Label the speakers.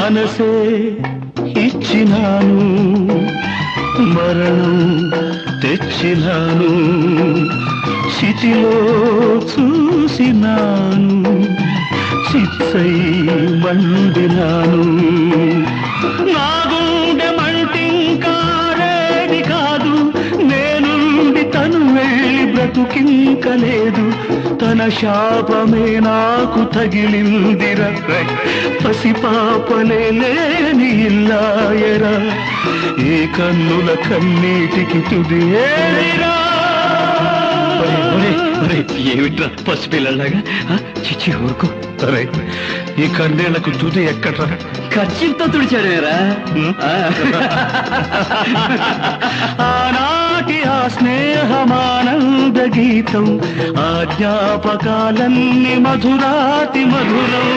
Speaker 1: మనసే ఇచ్చినాను, మరణం తెచ్చినాను, చితిలో చూసినాను, చిత్తై మండినాను. నా గుండె మంటింకారేది కాదు, నేనుండి తను వెళ్ళి బ్రతుకింక లేదు. తన శాపమే నాకు తగిలిందిరా, పసిపాపలే లేని ఇల్లాయరా, ఏ కన్నుల కన్నీటికి తుది ఏదిరా.
Speaker 2: ఏమిట్రా పసిపిల్లలాగా? చిచ్చి ఊరుకో.
Speaker 1: అరే ఈ కన్నేళ్లకు తుది ఎక్కడ్రా?
Speaker 2: ఖర్చుతో తుడిచాడేరా.
Speaker 1: ఆనాటి ఆ స్నేహమానంద గీతం, ఆ జ్ఞాపకాలన్నీ మధురాతి మధురం.